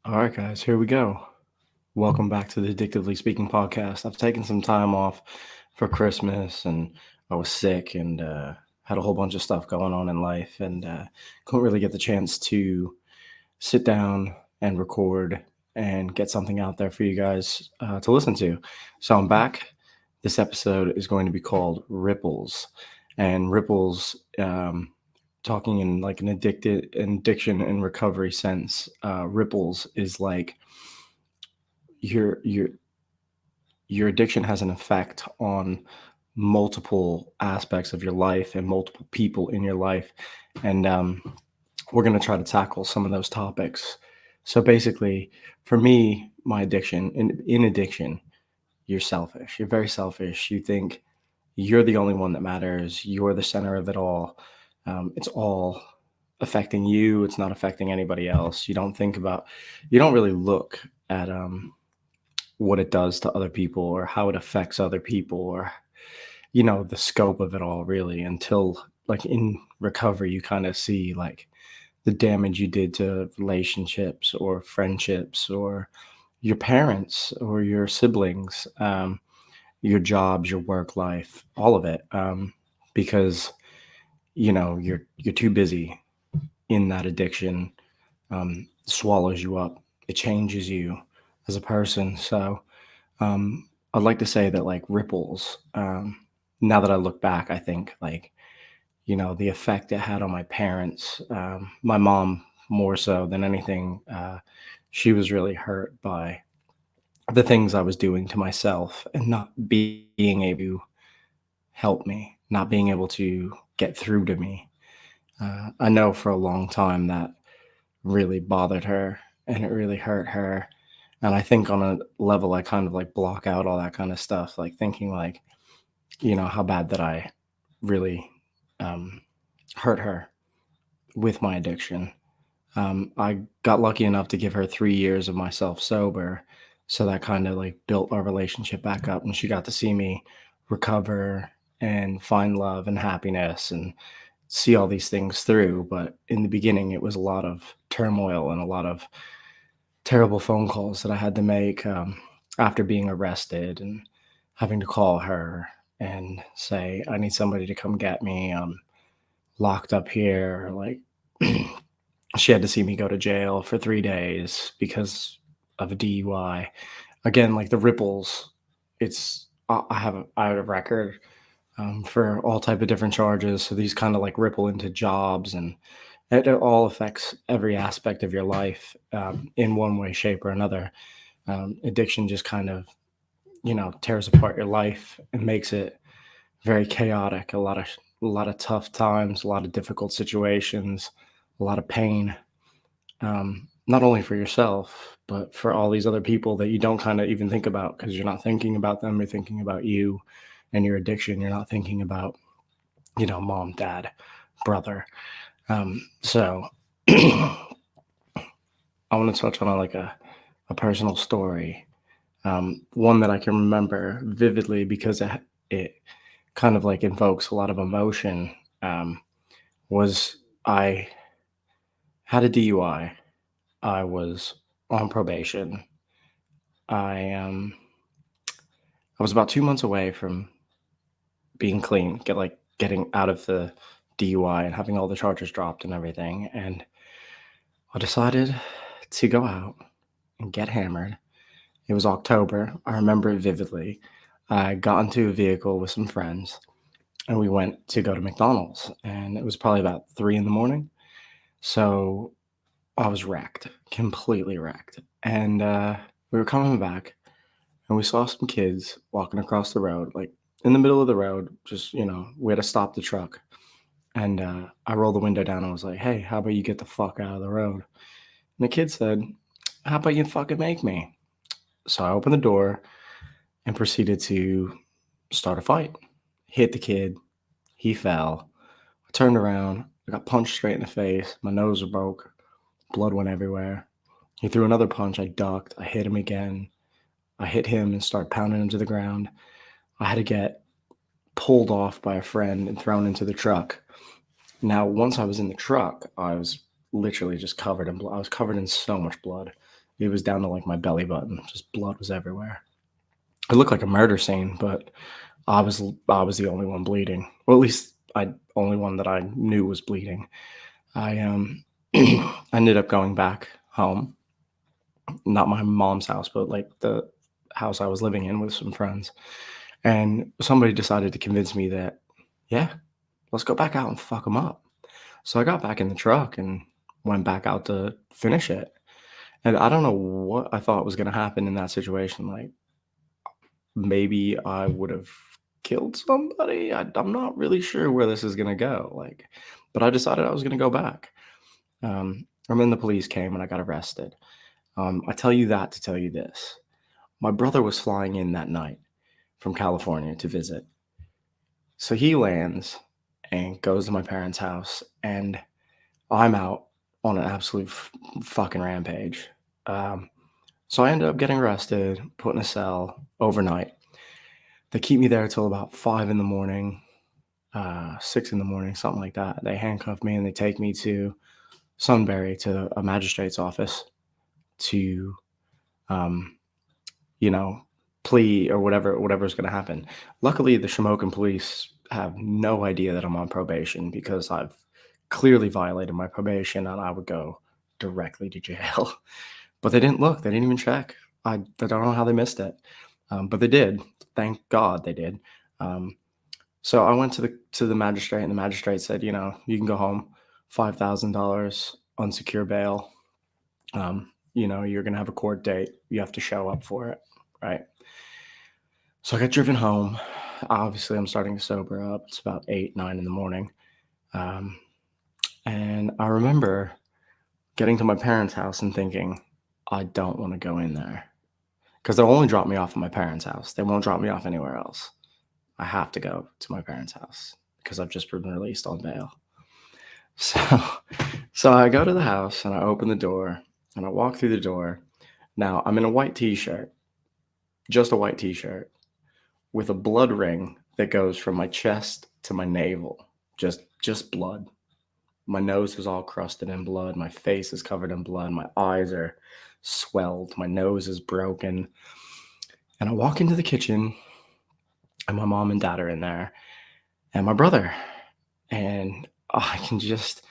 All right, guys, here we go. Welcome back to the Addictively Speaking podcast. I've taken some time off for Christmas and I was sick and had a whole bunch of stuff going on in life and couldn't really get the chance to sit down and record and get something out there for you guys to listen to. So I'm back. This episode is going to be called Ripples. And Ripples, talking in like an addiction and recovery sense, ripples is like your your your addiction has an effect on multiple aspects of your life and multiple people in your life, and we're going to try to tackle some of those topics. So basically, for me, my addiction in addiction, you're selfish. You're very selfish. You think you're the only one that matters. You're the center of it all. It's all affecting you. It's not affecting anybody else. You don't really look at what it does to other people or how it affects other people or, the scope of it all really until like in recovery, you kind of see like the damage you did to relationships or friendships or your parents or your siblings, your jobs, your work life, all of it. Because you're too busy in that addiction, swallows you up. It changes you as a person. So I'd like to say that like ripples. Now that I look back, I think like the effect it had on my parents, my mom more so than anything. She was really hurt by the things I was doing to myself and not being able to help me, not being able to get through to me. I know for a long time that really bothered her and it really hurt her. And I think on a level, I kind of like block out all that kind of stuff, like thinking like, how bad that I really um, hurt her with my addiction. I got lucky enough to give her 3 years of myself sober. So that kind of like built our relationship back up. And she got to see me recover and find love and happiness and see all these things through. But in the beginning, it was a lot of turmoil and a lot of terrible phone calls that I had to make after being arrested and having to call her and say, I need somebody to come get me. I'm locked up here. Like, she had to see me go to jail for 3 days because of a DUI. Again, like the ripples, I have a record for all type of different charges. So these kind of like ripple into jobs and it all affects every aspect of your life in one way, shape, or another. Addiction just kind of, tears apart your life and makes it very chaotic. A lot of tough times, a lot of difficult situations, a lot of pain. Not only for yourself, but for all these other people that you don't kind of even think about because you're not thinking about them. You're thinking about you and your addiction. You're not thinking about, mom, dad, brother. So I want to touch on a personal story, one that I can remember vividly because it kind of like invokes a lot of emotion. Was I had a DUI. I was on probation. I I was about 2 months away from being clean, getting out of the DUI and having all the charges dropped and everything. And I decided to go out and get hammered. It was October. I remember it vividly. I got into a vehicle with some friends and we went to go to McDonald's. And it was probably about 3 in the morning. So I was wrecked, completely wrecked. And we were coming back and we saw some kids walking across the road, like in the middle of the road. Just, we had to stop the truck. And I rolled the window down and was like, hey, how about you get the fuck out of the road? And the kid said, how about you fucking make me? So I opened the door and proceeded to start a fight. Hit the kid. He fell. I turned around. I got punched straight in the face. My nose was broke. Blood went everywhere. He threw another punch. I ducked. I hit him again. I hit him and started pounding him to the ground. I had to get pulled off by a friend and thrown into the truck. Now, once I was in the truck, I was literally just covered in blood. I was covered in so much blood. It was down to like my belly button. Just blood was everywhere. It looked like a murder scene, but I was the only one bleeding. Well, at least I only one that I knew was bleeding. I I ended up going back home, not my mom's house, but like the house I was living in with some friends. And somebody decided to convince me that, yeah, let's go back out and fuck them up. So I got back in the truck and went back out to finish it. And I don't know what I thought was going to happen in that situation. Like maybe I would have killed somebody. I'm not really sure where this is going to go. Like, but I decided I was going to go back. And then the police came and I got arrested. I tell you that to tell you this. My brother was flying in that night from California to visit. So he lands and goes to my parents' house, and I'm out on an absolute fucking rampage. Um, so I ended up getting arrested, put in a cell overnight. They keep me there till about 5 in the morning, 6 in the morning, something like that. They handcuff me and they take me to Sunbury to a magistrate's office to, um, you know, plea or whatever's going to happen. Luckily, the Shamokin police have no idea that I'm on probation because I've clearly violated my probation and I would go directly to jail. But they didn't look. They didn't even check. I don't know how they missed it, but they did. Thank God they did. Um, so I went to the magistrate, and the magistrate said, you can go home, $5,000 unsecured bail. You're gonna have a court date. You have to show up for it, right? So I got driven home. Obviously, I'm starting to sober up. It's about 8, 9 in the morning, um, and I remember getting to my parents' house and thinking, I don't want to go in there because they'll only drop me off at my parents' house. They won't drop me off anywhere else. I have to go to my parents' house because I've just been released on bail. So, so I go to the house and I open the door and I walk through the door. Now I'm in a white t-shirt, just a white t-shirt with a blood ring that goes from my chest to my navel. Just blood. My nose is all crusted in blood. My face is covered in blood. My eyes are swelled. My nose is broken. And I walk into the kitchen and my mom and dad are in there and my brother. And I can just,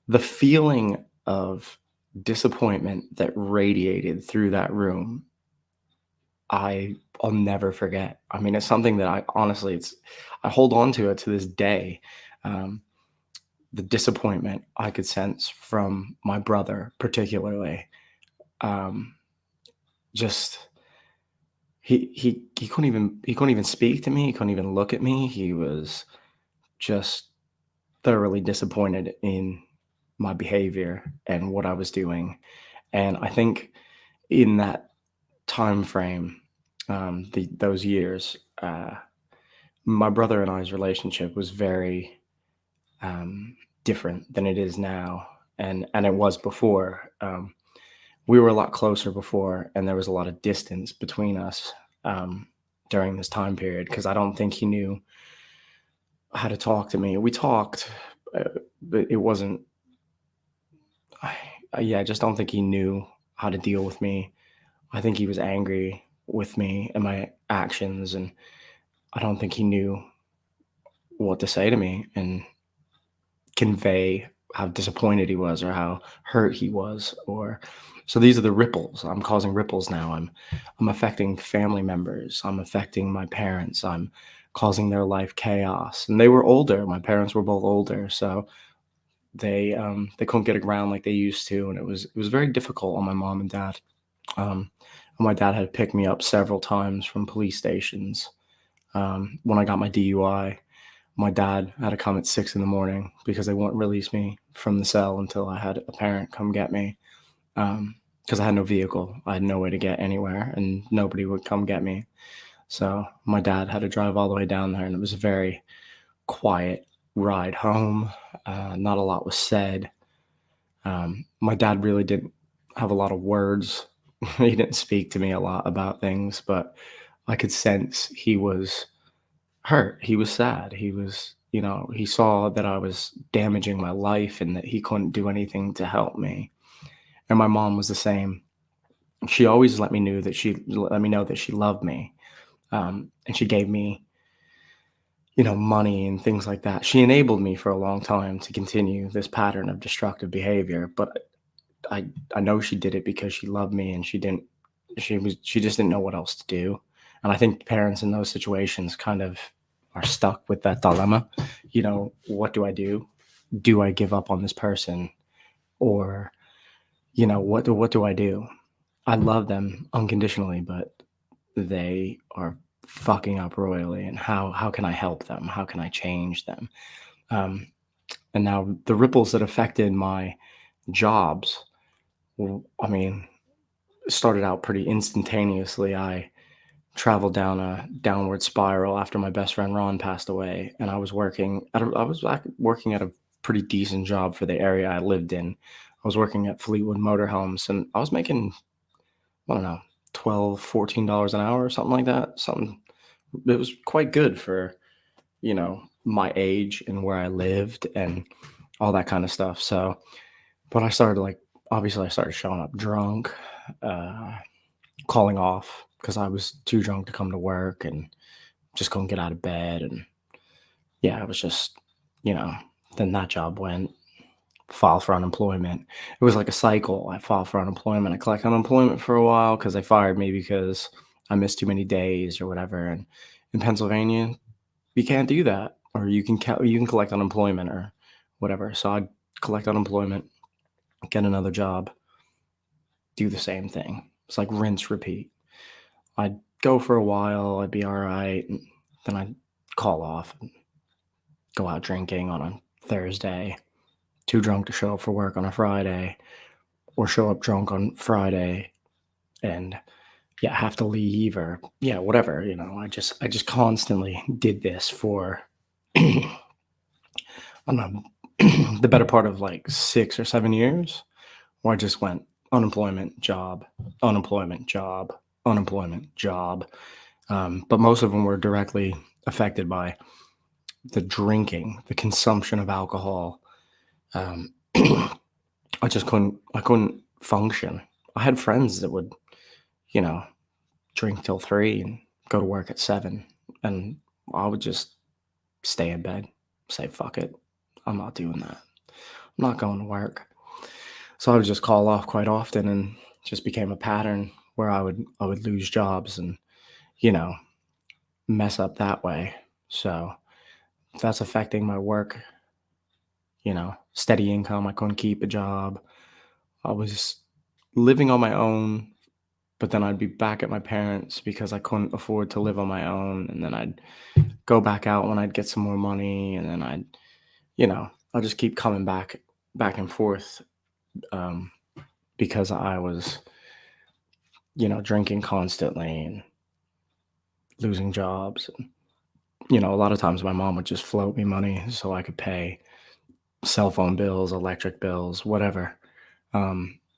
the feeling of disappointment that radiated through that room, I'll never forget. I mean, it's something that I honestly, I hold on to it to this day. Um, the disappointment I could sense from my brother, particularly, um, just he couldn't even speak to me. He couldn't even look at me. He was just thoroughly disappointed in my behavior and what I was doing. And I think in that time frame, those years, my brother and I's relationship was very different than it is now, and it was before. We were a lot closer before, and there was a lot of distance between us during this time period because I don't think he knew how to talk to me. We talked, but it wasn't. Yeah, I just don't think he knew how to deal with me. I think he was angry with me and my actions, and I don't think he knew what to say to me and convey how disappointed he was or how hurt he was. Or so these are the ripples. I'm causing ripples now. I'm affecting family members. I'm affecting my parents. I'm causing their life chaos. And they were older. My parents were both older, so they couldn't get around like they used to, and it was very difficult on my mom and dad. Um, my dad had picked me up several times from police stations. When I got my DUI, my dad had to come at 6 in the morning because they wouldn't release me from the cell until I had a parent come get me. Because I had no vehicle, I had no way to get anywhere, and nobody would come get me. So my dad had to drive all the way down there, and it was a very quiet ride home. Not a lot was said. My dad really didn't have a lot of words. He didn't speak to me a lot about things, but I could sense he was hurt. He was sad. He saw that I was damaging my life and that he couldn't do anything to help me. And my mom was the same. she always let me know that she loved me, and she gave me, money and things like that. She enabled me for a long time to continue this pattern of destructive behavior, but I know she did it because she loved me, and she just didn't know what else to do. And I think parents in those situations kind of are stuck with that dilemma. What do I do? Do I give up on this person, or what do I do? I love them unconditionally, but they are fucking up royally, and how can I help them? How can I change them? Um, and now the ripples that affected my jobs, well, I mean, started out pretty instantaneously. I traveled down a downward spiral after my best friend Ron passed away, and I was back working at a pretty decent job for the area I lived in. I was working at Fleetwood Motorhomes, and I was making, I don't know, 12, $14 an hour or something like that. Something It was quite good for, my age and where I lived and all that kind of stuff. So, but obviously I started showing up drunk, uh, calling off because I was too drunk to come to work and just couldn't get out of bed. And yeah, it was just, you know, then that job went, file for unemployment. It was like a cycle. I filed for unemployment. I collect unemployment for a while because they fired me because I missed too many days or whatever. And in Pennsylvania, you can't do that, or you can collect unemployment or whatever. So I'd collect unemployment, get another job, do the same thing. It's like rinse, repeat. I'd go for a while, I'd be all right, and then I'd call off and go out drinking on a Thursday, too drunk to show up for work on a Friday, or show up drunk on Friday and yeah, have to leave, or yeah, whatever. I just constantly did this for I don't know, the better part of like 6 or 7 years, where I just went unemployment, job, unemployment, job, unemployment, job. But most of them were directly affected by the drinking, the consumption of alcohol. Um, I couldn't function. I had friends that would, you know, drink till 3 and go to work at 7, and I would just stay in bed, say, fuck it. I'm not doing that. I'm not going to work. So I would just call off quite often, and just became a pattern where I would lose jobs and, you know, mess up that way. So that's affecting my work, steady income. I couldn't keep a job. I was living on my own, but then I'd be back at my parents because I couldn't afford to live on my own. And then I'd go back out when I'd get some more money. And then I'll just keep coming back and forth, um, because I was, drinking constantly and losing jobs. And, a lot of times my mom would just float me money so I could pay cell phone bills, electric bills, whatever.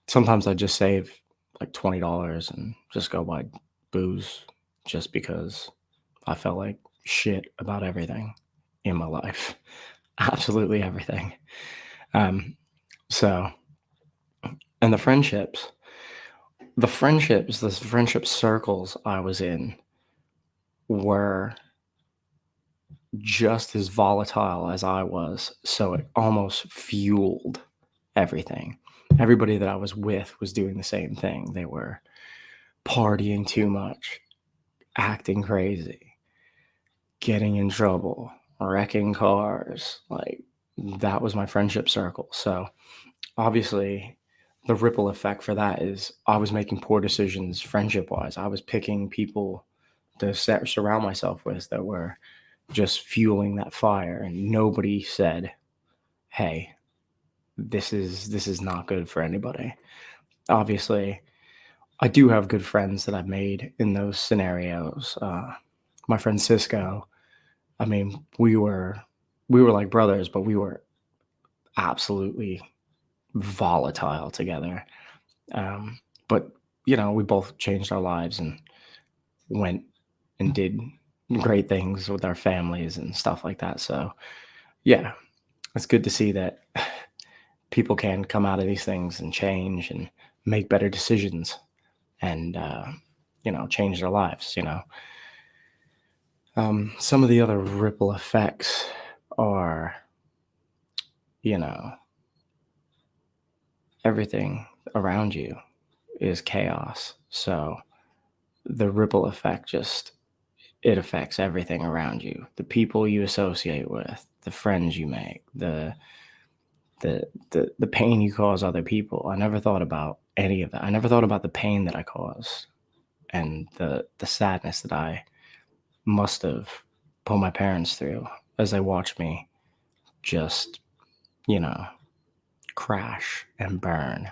Sometimes I just save like $20 and just go buy booze just because I felt like shit about everything in my life. Absolutely everything. Um, so, and the friendship circles I was in were just as volatile as I was. So it almost fueled everything. Everybody that I was with was doing the same thing. They were partying too much, acting crazy, getting in trouble, wrecking cars. Like, that was my friendship circle. So obviously, the ripple effect for that is I was making poor decisions friendship wise. I was picking people to surround myself with that were just fueling that fire, and nobody said, "Hey, this is not good for anybody." Obviously, I do have good friends that I've made in those scenarios. My friend Cisco. I mean, we were like brothers, but we were absolutely volatile together. But we both changed our lives and went and did great things with our families and stuff like that. So yeah, it's good to see that people can come out of these things and change and make better decisions. and change their lives. Some of the other ripple effects are, you know, everything around you is chaos. So the ripple effect just it affects everything around you. The people you associate with, the friends you make, the pain you cause other people. I never thought about any of that. I never thought about the pain that I caused and the sadness that I must have put my parents through as they watched me just, you know, crash and burn.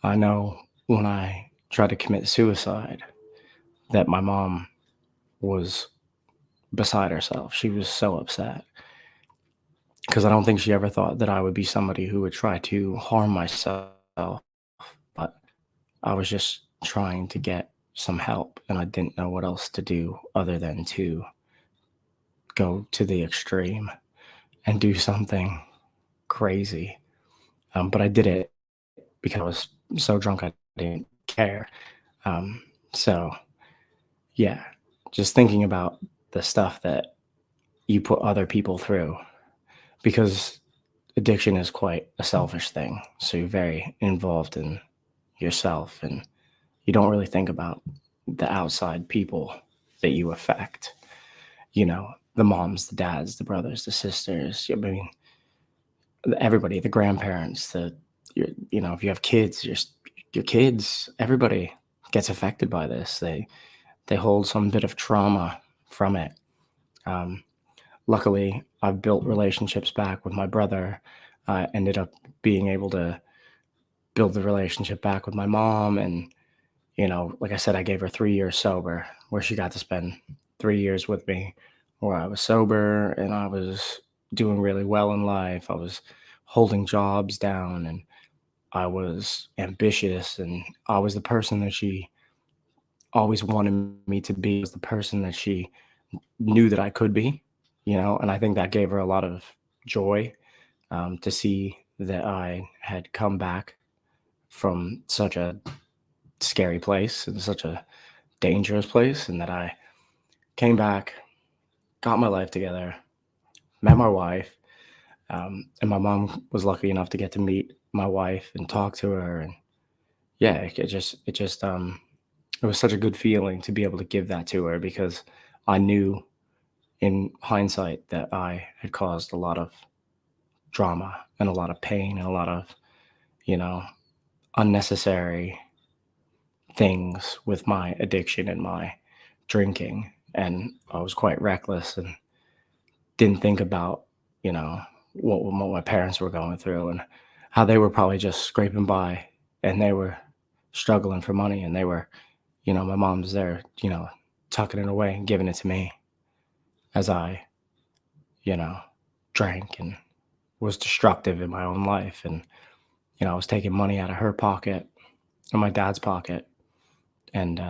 I know when I tried to commit suicide that my mom was beside herself. She was so upset because I don't think she ever thought that I would be somebody who would try to harm myself. But I was just trying to get some help and I didn't know what else to do other than to go to the extreme and do something crazy. But I did it because I was so drunk I didn't care. Um, so, yeah, just thinking about the stuff that you put other people through because addiction is quite a selfish thing. So you're very involved in yourself and you don't really think about the outside people that you affect. The moms, the dads, the brothers, the sisters. I mean, everybody, the grandparents, if you have kids, your kids, everybody gets affected by this. They hold some bit of trauma from it. Um, Luckily, I've built relationships back with my brother. I ended up being able to build the relationship back with my mom. And, like I said, I gave her 3 years sober, where she got to spend 3 years with me, where I was sober and I was doing really well in life. I was holding jobs down and I was ambitious and I was the person that she always wanted me to be, was the person that she knew that I could be, and I think that gave her a lot of joy to see that I had come back from such a scary place and such a dangerous place, and that I came back, got my life together, met my wife, and my mom was lucky enough to get to meet my wife and talk to her, and yeah, it was such a good feeling to be able to give that to her because I knew in hindsight that I had caused a lot of drama and a lot of pain and a lot of, you know, unnecessary things with my addiction and my drinking. And I was quite reckless and didn't think about, you know, what my parents were going through and how they were probably just scraping by and they were struggling for money and they were, my mom's there, tucking it away and giving it to me as I, you know, drank and was destructive in my own life. And, I was taking money out of her pocket and my dad's pocket. And,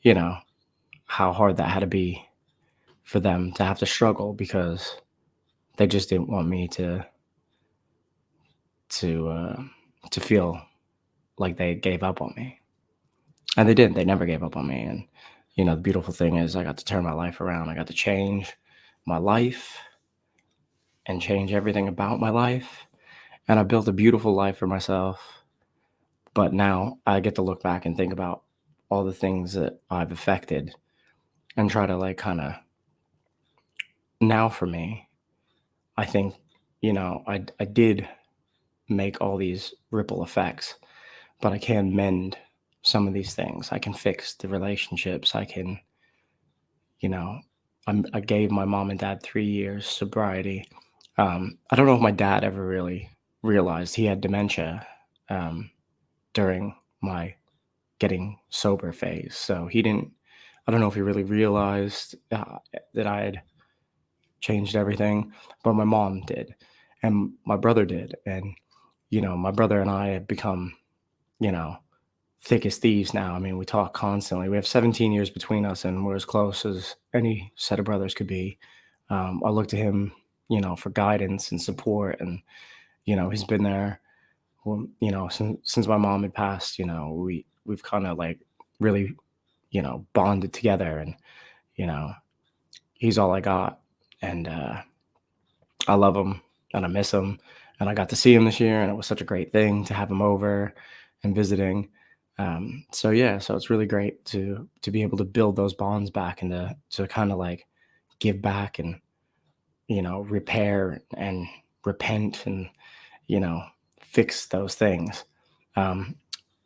you know, how hard that had to be for them to have to struggle because they just didn't want me to, uh, to feel like they gave up on me. And they didn't. They never gave up on me. And, the beautiful thing is I got to turn my life around. I got to change my life and change everything about my life. And I built a beautiful life for myself. But now I get to look back and think about all the things that I've affected and try to like kind of now for me, I think, I did make all these ripple effects, but I can mend some of these things. I can fix the relationships. I can, you know, I gave my mom and dad 3 years sobriety. I don't know if my dad ever really realized he had dementia um, during my getting sober phase. So he didn't, I don't know if he really realized that I had changed everything, but my mom did, and my brother did. And, my brother and I have become, you know, thick as thieves now. I mean, we talk constantly. We have 17 years between us, and we're as close as any set of brothers could be. I look to him, for guidance and support, and he's been there. Well, since my mom had passed, we've kind of like really, bonded together, and you know, he's all I got, and I love him and I miss him. And I got to see him this year, and it was such a great thing to have him over and visiting. So yeah, so it's really great to be able to build those bonds back, and to kind of like give back, and repair and repent, and you know fix those things. Um,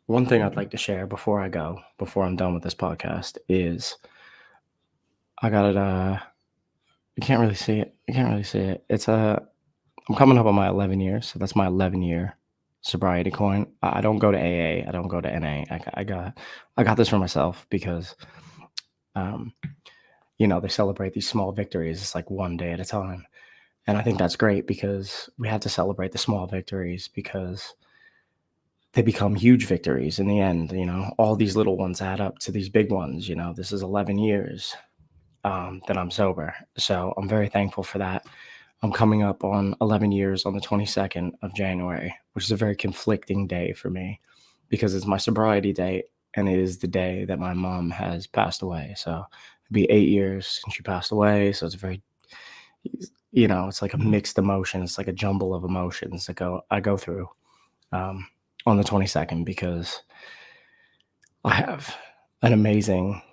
One thing I'd like to share before I go, before I'm done with this podcast, is I got it. You can't really see it. You can't really see it. I'm coming up on my 11 years, so that's my 11-year sobriety coin. I don't go to AA. I don't go to NA. I got this for myself because, um, they celebrate these small victories. It's like one day at a time. And I think that's great because we have to celebrate the small victories because they become huge victories in the end. All these little ones add up to these big ones. This is 11 years that I'm sober. So I'm very thankful for that. I'm coming up on 11 years on the 22nd of January, which is a very conflicting day for me because it's my sobriety date and it is the day that my mom has passed away. So it'd be 8 years since she passed away. So it's very, it's like a mixed emotion. It's like a jumble of emotions that I go through um, on the 22nd because I have an amazing,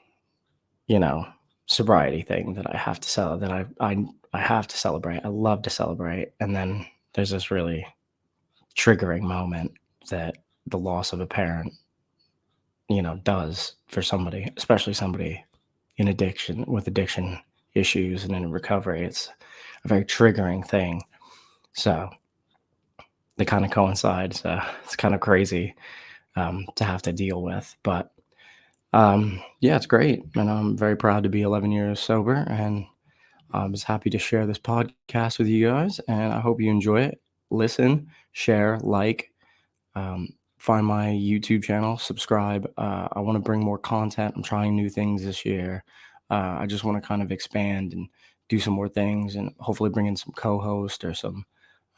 you know, sobriety thing that I have to sell that I have to celebrate. I love to celebrate. And then there's this really triggering moment that the loss of a parent, does for somebody, especially somebody in addiction with addiction issues and in recovery. It's a very triggering thing. So they kind of coincide. So it's kind of crazy to have to deal with. But yeah, it's great. And I'm very proud to be 11 years sober. And I'm just happy to share this podcast with you guys. And I hope you enjoy it. Listen, share, like, find my YouTube channel, subscribe. I want to bring more content. I'm trying new things this year. I just want to kind of expand and do some more things, and hopefully bring in some co-host or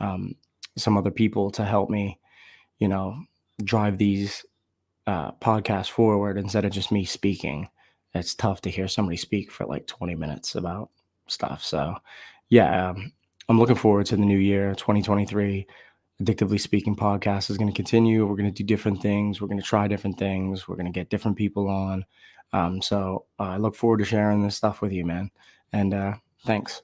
um, some other people to help me, you know, drive these podcasts forward instead of just me speaking. It's tough to hear somebody speak for like 20 minutes about stuff. So, yeah, I'm looking forward to the new year, 2023. Addictively Speaking podcast is going to continue. We're going to do different things. We're going to try different things. We're going to get different people on. So I look forward to sharing this stuff with you, man. And thanks.